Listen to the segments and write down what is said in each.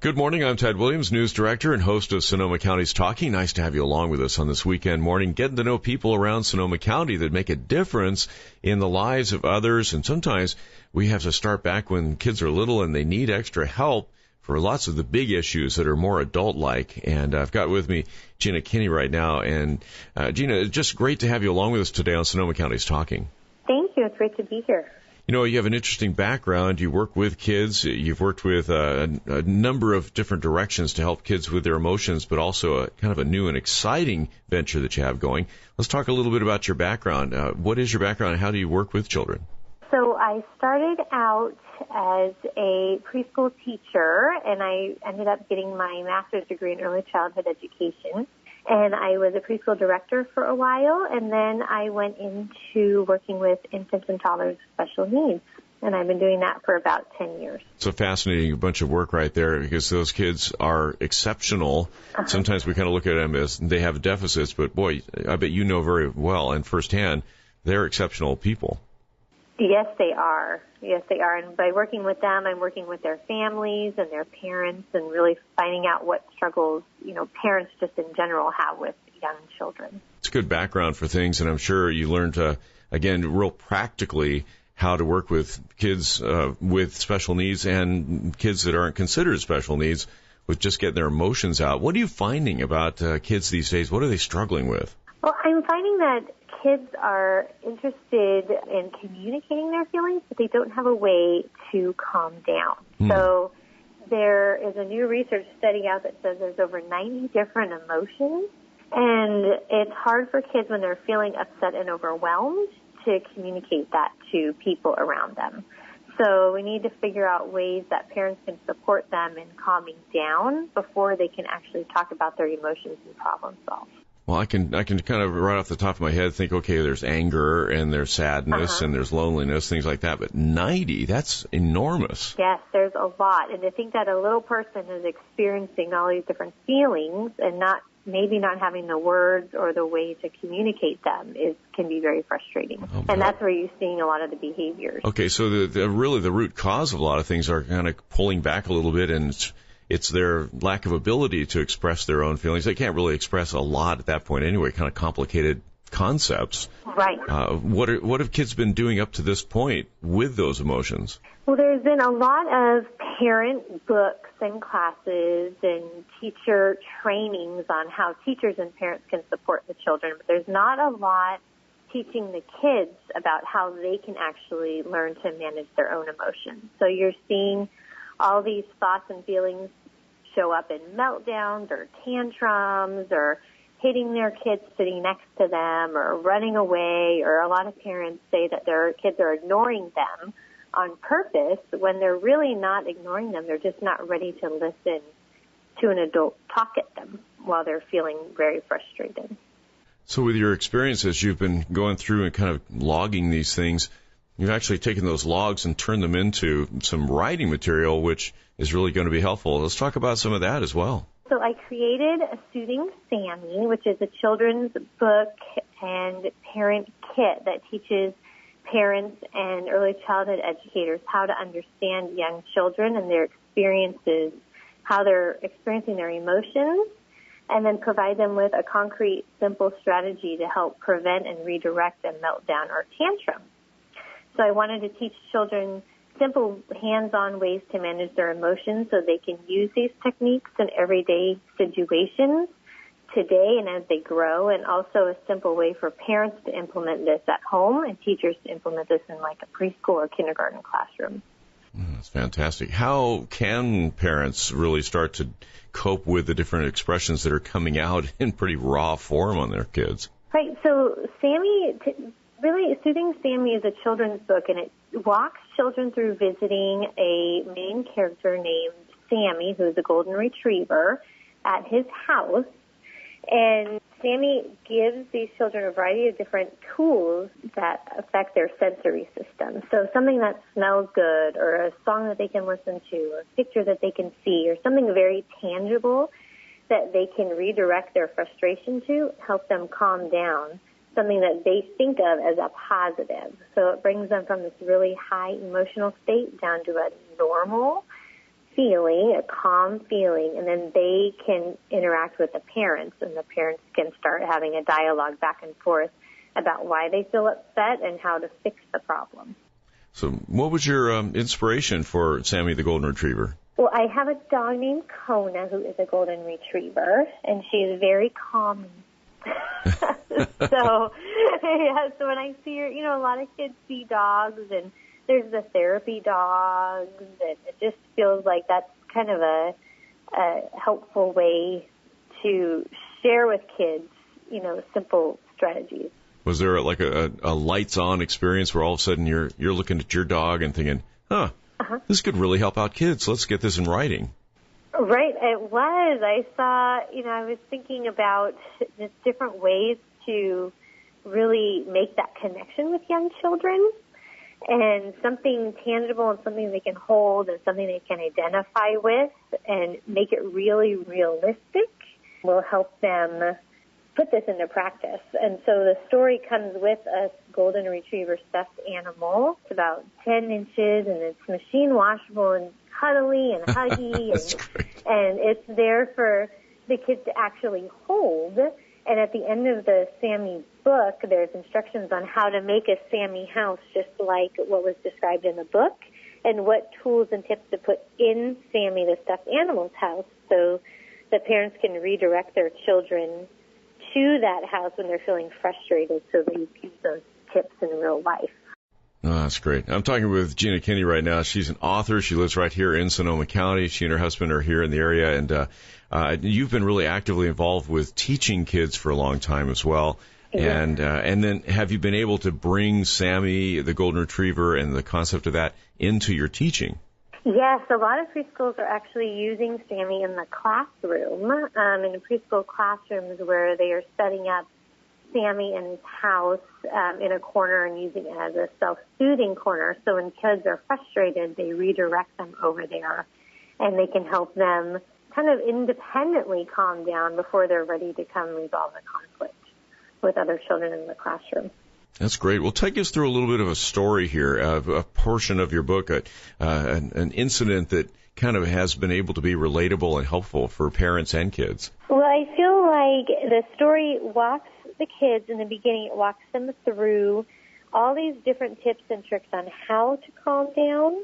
Good morning. I'm Ted Williams, news director and host of Sonoma County's Talking. Nice to have you along with us on this weekend morning, getting to know people around Sonoma County that make a difference in the lives of others. And sometimes we have to start back when kids are little and they need extra help for lots of the big issues that are more adult-like. And I've got with me Jeana Kinne right now. And Jeana, it's just great to have you along with us today on Sonoma County's Talking. Thank you. It's great to be here. You know, you have an interesting background. You work with kids. You've worked with a number of different directions to help kids with their emotions, but also a kind of a new and exciting venture that you have going. Let's talk a little bit about your background. What is your background and how do you work with children? So I started out as a preschool teacher, and I ended up getting my master's degree in early childhood education. And I was a preschool director for a while, and then I went into working with infants and toddlers with special needs. And I've been doing that for about 10 years. It's a fascinating bunch of work right there because those kids are exceptional. Uh-huh. Sometimes we kind of look at them as they have deficits, but boy, I bet you know very well and firsthand, they're exceptional people. Yes, they are. Yes, they are. And by working with them, I'm working with their families and their parents and really finding out what struggles, parents just in general have with young children. It's a good background for things, and I'm sure you learned, again, real practically how to work with kids with special needs and kids that aren't considered special needs with just getting their emotions out. What are you finding about kids these days? What are they struggling with? Well, I'm finding that kids are interested in communicating their feelings, but they don't have a way to calm down. So there is a new research study out that says there's over 90 different emotions, and it's hard for kids when they're feeling upset and overwhelmed to communicate that to people around them. So we need to figure out ways that parents can support them in calming down before they can actually talk about their emotions and problem solve. Well, I can kind of right off the top of my head think, okay, there's anger and there's sadness and there's loneliness, things like that. But 90, that's enormous. Yes, there's a lot. And to think that a little person is experiencing all these different feelings and maybe not having the words or the way to communicate them can be very frustrating. Oh, and that's where you're seeing a lot of the behaviors. Okay, so the root cause of a lot of things are kind of pulling back a little bit, and it's their lack of ability to express their own feelings. They can't really express a lot at that point anyway, kind of complicated concepts. Right. What have kids been doing up to this point with those emotions? Well, there's been a lot of parent books and classes and teacher trainings on how teachers and parents can support the children, but there's not a lot teaching the kids about how they can actually learn to manage their own emotions. So you're seeing all these thoughts and feelings show up in meltdowns or tantrums or hitting their kids sitting next to them or running away, or a lot of parents say that their kids are ignoring them on purpose when they're really not ignoring them. They're just not ready to listen to an adult talk at them while they're feeling very frustrated. So with your experiences, you've been going through and kind of logging these things. You've actually taken those logs and turned them into some writing material, which is really going to be helpful. Let's talk about some of that as well. So I created a Soothing Sammy, which is a children's book and parent kit that teaches parents and early childhood educators how to understand young children and their experiences, how they're experiencing their emotions, and then provide them with a concrete, simple strategy to help prevent and redirect a meltdown or tantrum. So I wanted to teach children simple hands-on ways to manage their emotions so they can use these techniques in everyday situations today and as they grow, and also a simple way for parents to implement this at home and teachers to implement this in like a preschool or kindergarten classroom. That's fantastic. How can parents really start to cope with the different expressions that are coming out in pretty raw form on their kids? Right. So Really, Soothing Sammy is a children's book, and it walks children through visiting a main character named Sammy, who is a golden retriever, at his house. And Sammy gives these children a variety of different tools that affect their sensory system. So something that smells good, or a song that they can listen to, or a picture that they can see, or something very tangible that they can redirect their frustration to, help them calm down. Something that they think of as a positive. So it brings them from this really high emotional state down to a normal feeling, a calm feeling, and then they can interact with the parents, and the parents can start having a dialogue back and forth about why they feel upset and how to fix the problem. So what was your inspiration for Sammy the Golden Retriever? Well, I have a dog named Kona who is a Golden Retriever, and she is very calming. So when I see her, a lot of kids see dogs, and there's the therapy dogs, and it just feels like that's kind of a helpful way to share with kids, simple strategies. Was there like a lights-on experience where all of a sudden you're looking at your dog and thinking, this could really help out kids. Let's get this in writing. Right, it was. I saw, I was thinking about just different ways to really make that connection with young children, and something tangible and something they can hold and something they can identify with and make it really realistic will help them put this into practice. And so the story comes with a Golden Retriever stuffed animal. It's about 10 inches, and it's machine washable and cuddly and huggy. and it's there for the kids to actually hold. And at the end of the Sammy book, there's instructions on how to make a Sammy house just like what was described in the book, and what tools and tips to put in Sammy the stuffed animal's house so the parents can redirect their children to that house when they're feeling frustrated, so they use those tips in real life. Oh, that's great. I'm talking with Jeana Kinne right now. She's an author. She lives right here in Sonoma County. She and her husband are here in the area, and you've been really actively involved with teaching kids for a long time as well. Yeah. And then have you been able to bring Sammy, the Golden Retriever, and the concept of that into your teaching? Yes, a lot of preschools are actually using Sammy in the classroom, in the preschool classrooms where they are setting up Sammy in his house in a corner and using it as a self-soothing corner. So when kids are frustrated, they redirect them over there, and they can help them kind of independently calm down before they're ready to come resolve the conflict with other children in the classroom. That's great. Well, take us through a little bit of a story here, a portion of your book, an incident that kind of has been able to be relatable and helpful for parents and kids. Well, I feel like the story walks the kids in the beginning. It walks them through all these different tips and tricks on how to calm down.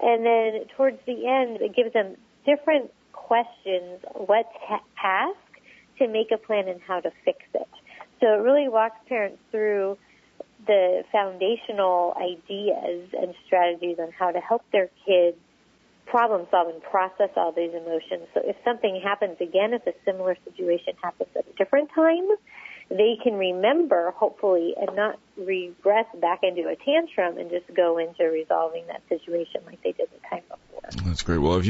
And then towards the end, it gives them different questions, what to ask to make a plan and how to fix it. So it really walks parents through the foundational ideas and strategies on how to help their kids problem solve and process all these emotions. So if something happens again, if a similar situation happens at a different time, they can remember, hopefully, and not regress back into a tantrum and just go into resolving that situation like they did the time before. That's great. Well,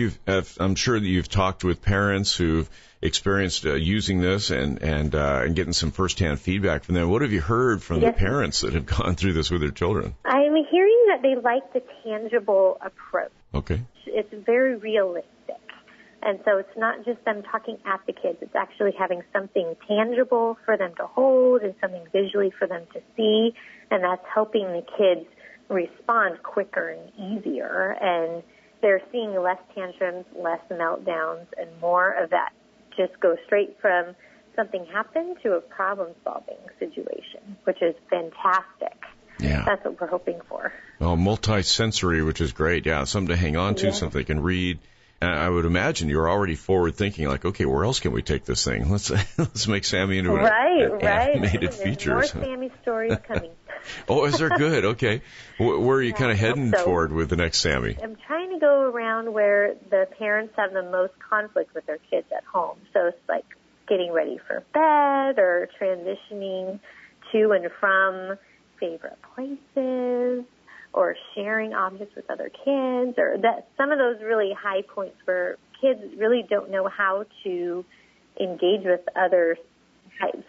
I'm sure that you've talked with parents who've experienced using this and getting some firsthand feedback from them. What have you heard from the parents that have gone through this with their children? I'm hearing that they like the tangible approach. Okay. It's very realistic. And so it's not just them talking at the kids. It's actually having something tangible for them to hold and something visually for them to see. And that's helping the kids respond quicker and easier. And they're seeing less tantrums, less meltdowns, and more of that just go straight from something happened to a problem-solving situation, which is fantastic. Yeah. That's what we're hoping for. Oh, multi-sensory, which is great. Yeah, something to hang on to, something they can read. I would imagine you're already forward thinking, like, okay, where else can we take this thing? Let's make Sammy into an animated feature. More Sammy stories coming. Oh, is there? Good. Okay. Where are you kind of heading toward with the next Sammy? I'm trying to go around where the parents have the most conflict with their kids at home. So it's like getting ready for bed or transitioning to and from favorite places, or sharing objects with other kids, or that some of those really high points where kids really don't know how to engage with other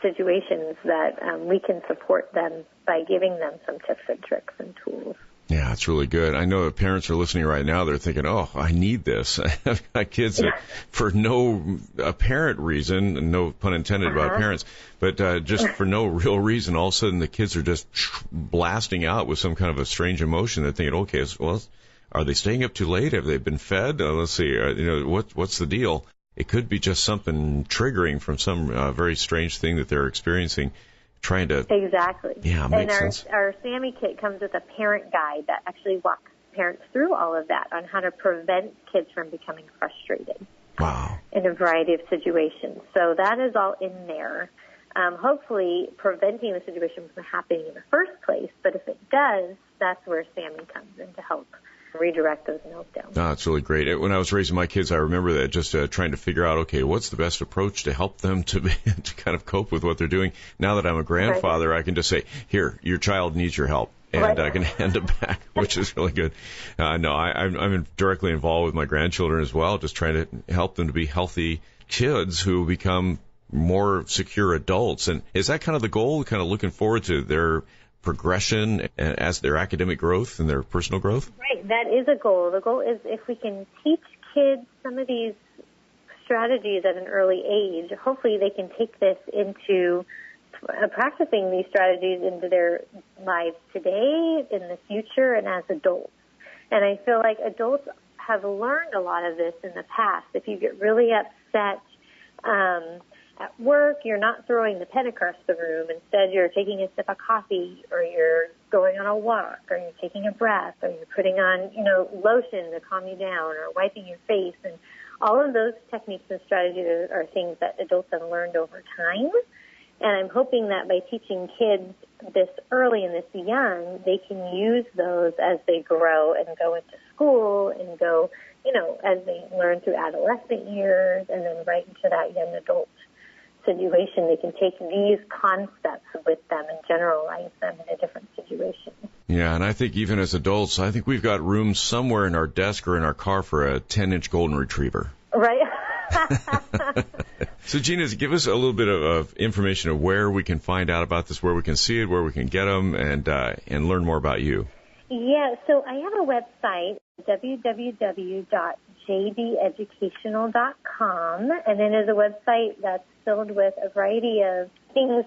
situations that we can support them by giving them some tips and tricks and tools. Yeah, it's really good. I know that parents are listening right now. They're thinking, oh, I need this. I've got kids that, for no apparent reason, and no pun intended about parents, but just for no real reason, all of a sudden the kids are just blasting out with some kind of a strange emotion. They're thinking, okay, well, Are they staying up too late? Have they been fed? Let's see. What's the deal? It could be just something triggering from some very strange thing that they're experiencing. Trying to exactly. Yeah, makes sense. Our Sammy kit comes with a parent guide that actually walks parents through all of that on how to prevent kids from becoming frustrated. Wow. In a variety of situations. So that is all in there. Hopefully preventing the situation from happening in the first place, but if it does, that's where Sammy comes in to help redirect those meltdowns. Oh, it's really great. When I was raising my kids, I remember that just trying to figure out, okay, what's the best approach to help them to kind of cope with what they're doing. Now that I'm a grandfather, I can just say, here, your child needs your help. And I can hand it back, which is really good. I'm directly involved with my grandchildren as well, just trying to help them to be healthy kids who become more secure adults. And is that kind of the goal, kind of looking forward to their progression as their academic growth and their personal growth? Right, that is a goal. The goal is if we can teach kids some of these strategies at an early age, hopefully they can take this into practicing these strategies into their lives today, in the future, and as adults. And I feel like adults have learned a lot of this in the past. If you get really upset at work, you're not throwing the pen across the room. Instead, you're taking a sip of coffee, or you're going on a walk, or you're taking a breath, or you're putting on, lotion to calm you down, or wiping your face. And all of those techniques and strategies are things that adults have learned over time. And I'm hoping that by teaching kids this early and this young, they can use those as they grow and go into school and go, as they learn through adolescent years and then right into that young adult situation. They can take these concepts with them and generalize them in a different situation. Yeah, and I think even as adults, I think we've got room somewhere in our desk or in our car for a 10-inch golden retriever. Right. So, Jeana, give us a little bit of information of where we can find out about this, where we can see it, where we can get them, and learn more about you. Yeah, so I have a website, www.jdeducational.com, and then there's a website that's filled with a variety of things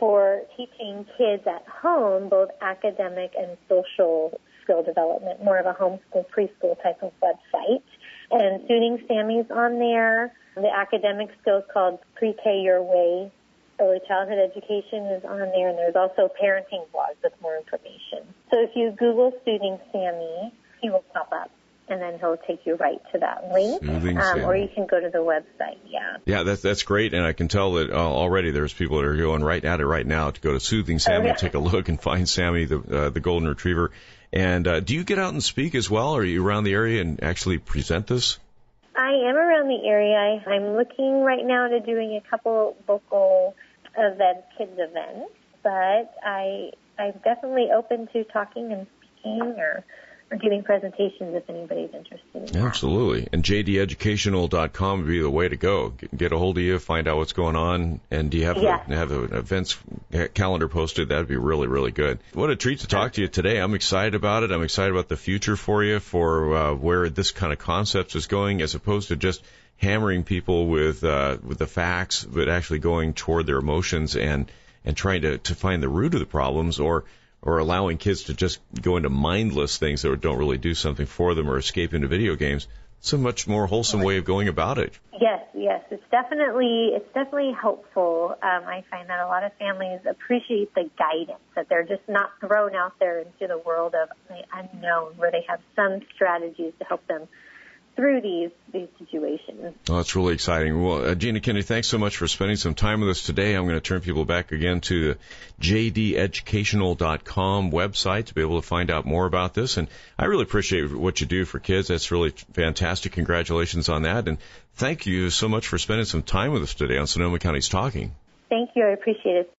for teaching kids at home, both academic and social skill development, more of a homeschool, preschool type of website. And Soothing Sammy's on there. The academic skills called Pre-K Your Way. Early childhood education is on there. And there's also parenting blogs with more information. So if you Google Soothing Sammy, he will pop up. And then he'll take you right to that link. Or you can go to the website, Yeah, that's great. And I can tell that already there's people that are going right at it right now to go to Soothing Sammy, take a look and find Sammy, the golden retriever. And do you get out and speak as well? Are you around the area and actually present this? I am around the area. I'm looking right now to doing a couple local kids events, but I'm definitely open to talking and speaking or giving presentations if anybody's interested in that. Absolutely. And jdeducational.com would be the way to go. Get a hold of you, find out what's going on, and do you have an events calendar posted? That would be really, really good. What a treat to talk to you today. I'm excited about it. I'm excited about the future for you, for where this kind of concept is going, as opposed to just hammering people with the facts, but actually going toward their emotions and trying to find the root of the problems, or allowing kids to just go into mindless things that don't really do something for them or escape into video games. It's a much more wholesome way of going about it. Yes. It's definitely helpful. I find that a lot of families appreciate the guidance, that they're just not thrown out there into the world of the unknown, where they have some strategies to help them through these situations. Oh, that's really exciting. Well, Jeana Kinne, thanks so much for spending some time with us today. I'm going to turn people back again to the jdeducational.com website to be able to find out more about this. And I really appreciate what you do for kids. That's really fantastic. Congratulations on that. And thank you so much for spending some time with us today on Sonoma County's Talking. Thank you. I appreciate it.